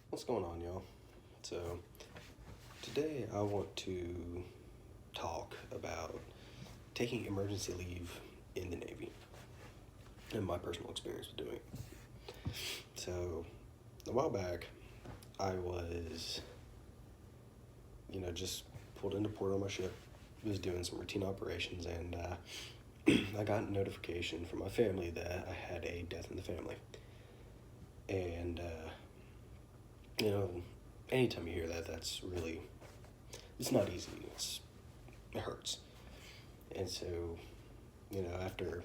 What's going on, y'all? So, today I want to talk about taking emergency leave in the Navy and my personal experience with doing it. So, a while back, I was, just pulled into port on my ship, was doing some routine operations, and I got a notification from my family that I had a death in the family. And, you know, anytime you hear that, that's really, it's not easy. It hurts. And so, after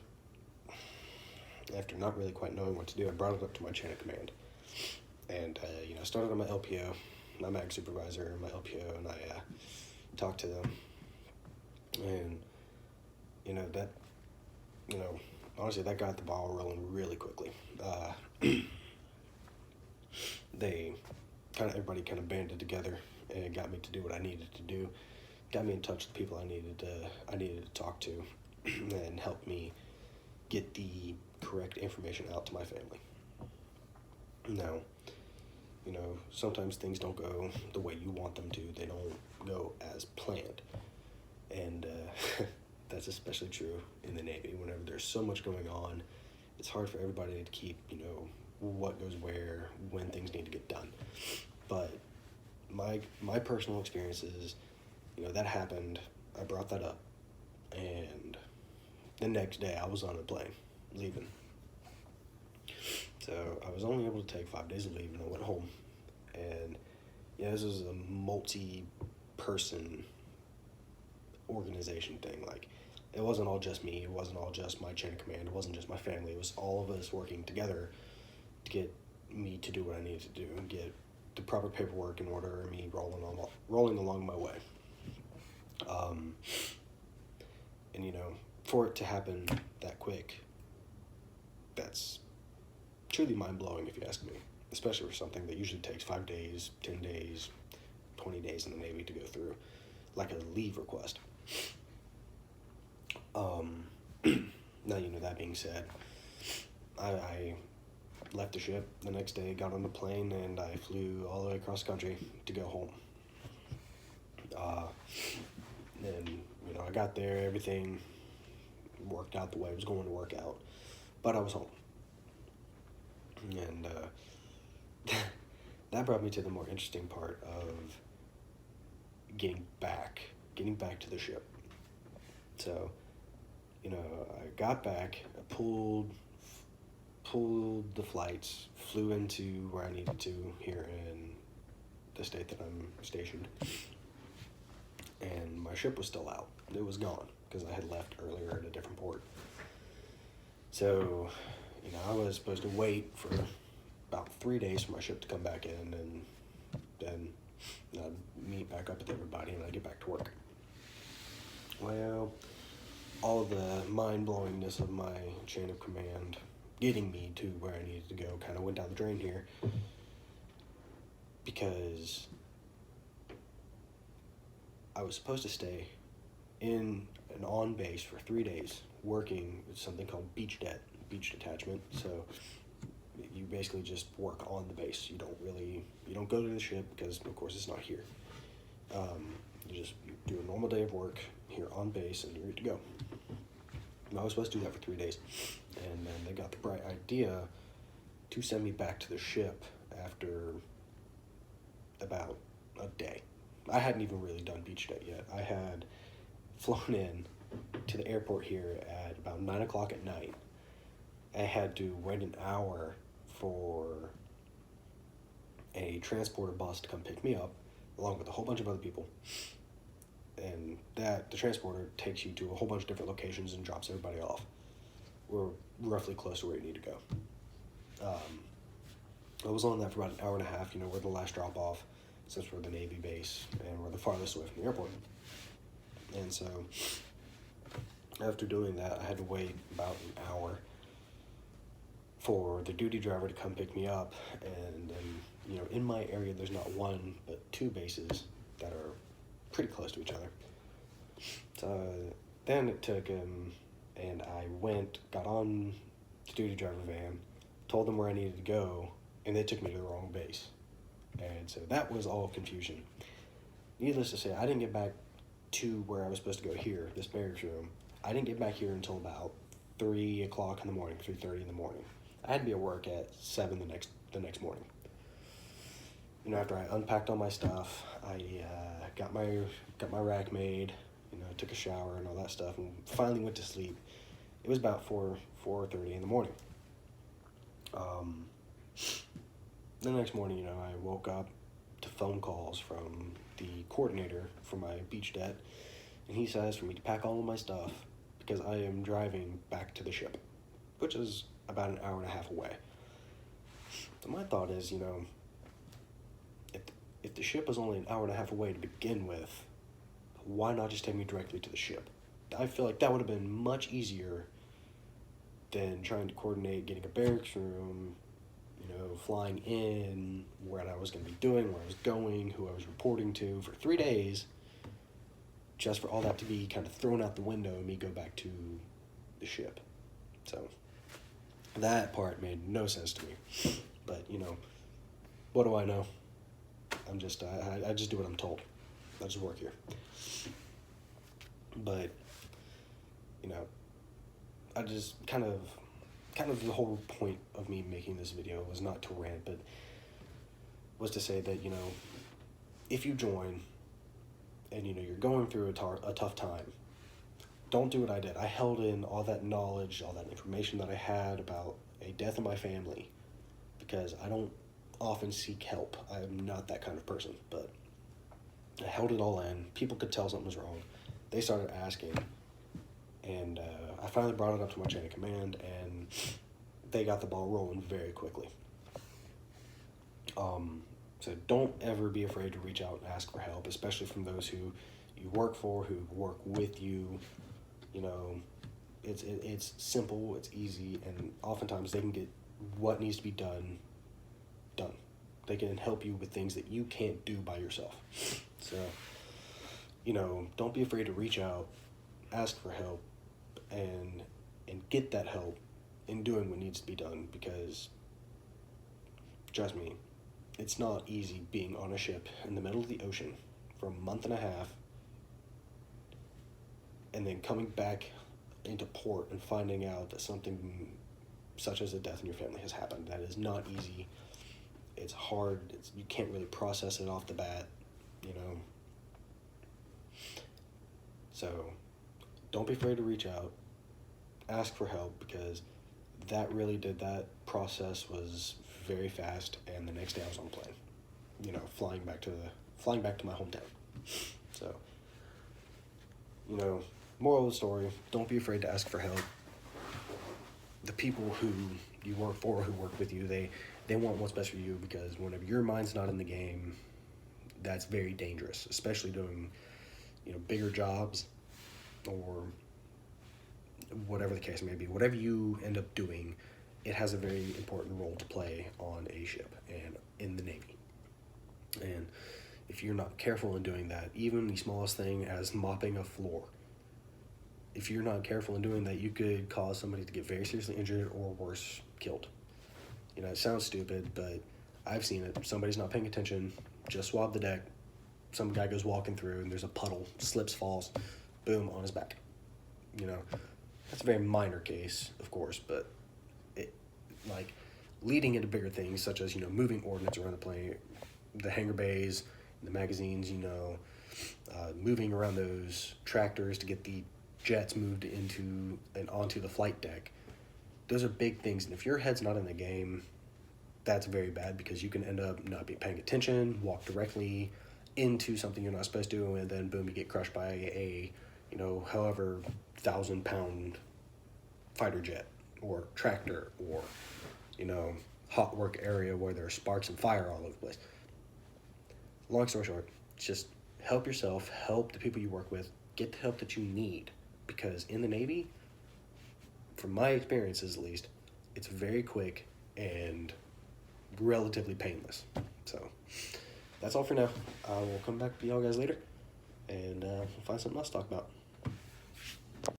not really quite knowing what to do, I brought it up to my chain of command. And, I started on my LPO, my mag supervisor, my LPO, and I talked to them. And, that, honestly, that got the ball rolling really quickly. They everybody kind of banded together and got me to do what I needed to do, got me in touch with people I needed to talk to, and helped me get the correct information out to my family. Now, sometimes things don't go the way you want them to. They don't go as planned. And that's especially true in the Navy. Whenever there's so much going on, it's hard for everybody to keep, what goes where, when things need to get done. But my personal experiences, that happened. I brought that up. And the next day I was on a plane, leaving. So I was only able to take 5 days of leave, and I went home. And this was a multi-person organization thing. Like, it wasn't all just me. It wasn't all just my chain of command. It wasn't just my family. It was all of us working together to get me to do what I needed to do and get the proper paperwork in order, and me rolling along my way. And for it to happen that quick, that's truly mind-blowing if you ask me, especially for something that usually takes 5 days, 10 days, 20 days in the Navy to go through, like a leave request. Now, that being said, I left the ship the next day, got on the plane, and I flew all the way across the country to go home. And, I got there, everything worked out the way it was going to work out, but I was home. And that brought me to the more interesting part of getting back to the ship. So, I got back, I pulled the flights, flew into where I needed to here in the state that I'm stationed, and my ship was still out. It was gone because I had left earlier at a different port. So, I was supposed to wait for about 3 days for my ship to come back in, and then I'd meet back up with everybody and I'd get back to work. Well, all the mind-blowingness of my chain of command getting me to where I needed to go kind of went down the drain here, because I was supposed to stay in and on base for 3 days working with something called beach detachment. So you basically just work on the base. You don't go to the ship because of course it's not here. You do a normal day of work here on base and you're ready to go. And I was supposed to do that for 3 days, and then they got the bright idea to send me back to the ship after about a day. I hadn't even really done beach day yet. I had flown in to the airport here at about 9 o'clock at night. I had to wait an hour for a transporter bus to come pick me up, along with a whole bunch of other people. And the transporter takes you to a whole bunch of different locations and drops everybody off. We're roughly close to where you need to go. I was on that for about an hour and a half. We're the last drop off, since we're the Navy base and we're the farthest away from the airport. And so after doing that, I had to wait about an hour for the duty driver to come pick me up. And then, in my area, there's not one, but two bases that are pretty close to each other. So then it took him, and I got on the duty driver van, told them where I needed to go, and they took me to the wrong base. And so that was all confusion. Needless to say, I didn't get back to where I was supposed to go here, this barracks room. I didn't get back here until about 3 o'clock in the morning, 3:30 in the morning. I had to be at work at 7 the next morning. After I unpacked all my stuff, I got my rack made, took a shower and all that stuff, and finally went to sleep. It was about 4:30 in the morning. The next morning, I woke up to phone calls from the coordinator for my beach debt, and he says for me to pack all of my stuff because I am driving back to the ship, which is about an hour and a half away. So my thought is, if the ship is only an hour and a half away to begin with, why not just take me directly to the ship? I feel like that would have been much easier than trying to coordinate getting a barracks room, flying in, what I was going to be doing, where I was going, who I was reporting to for 3 days, just for all that to be kind of thrown out the window and me go back to the ship. So that part made no sense to me. But, what do I know? I just do what I'm told. I just work here. But, I just kind of the whole point of me making this video was not to rant, but was to say that, if you join and, you're going through a tough time, don't do what I did. I held in all that knowledge, all that information that I had about a death in my family because I don't often seek help. I'm not that kind of person, but I held it all in. People could tell something was wrong. They started asking, and I finally brought it up to my chain of command, and they got the ball rolling very quickly. So don't ever be afraid to reach out and ask for help, especially from those who you work for, who work with you. It's simple, it's easy, and oftentimes they can get what needs to be done. They can help you with things that you can't do by yourself. So, don't be afraid to reach out, ask for help, and get that help in doing what needs to be done, because trust me, it's not easy being on a ship in the middle of the ocean for a month and a half and then coming back into port and finding out that something such as a death in your family has happened. That is not easy. It's hard. You can't really process it off the bat, So don't be afraid to reach out, ask for help, because that process was very fast, and the next day I was on a plane, flying back to my hometown. So, moral of the story, don't be afraid to ask for help. The people who you work for, who work with you, they want what's best for you, because whenever your mind's not in the game, that's very dangerous, especially doing, bigger jobs or whatever the case may be. Whatever you end up doing, it has a very important role to play on a ship and in the Navy. And if you're not careful in doing that, even the smallest thing as mopping a floor, if you're not careful in doing that, you could cause somebody to get very seriously injured or worse, killed. It sounds stupid, but I've seen it. Somebody's not paying attention, just swab the deck. Some guy goes walking through and there's a puddle, slips, falls, boom, on his back. That's a very minor case, of course, but leading into bigger things such as, moving ordnance around the plane, the hangar bays, the magazines, moving around those tractors to get the jets moved into and onto the flight deck. Those are big things, and if your head's not in the game, that's very bad, because you can end up not being paying attention, walk directly into something you're not supposed to, and then boom, you get crushed by a, however 1,000-pound fighter jet or tractor, or, hot work area where there's sparks and fire all over the place. Long story short, just help yourself, help the people you work with, get the help that you need, because in the Navy, from my experiences at least, it's very quick and relatively painless. So that's all for now. I will come back to y'all guys later, and we'll find something else to talk about.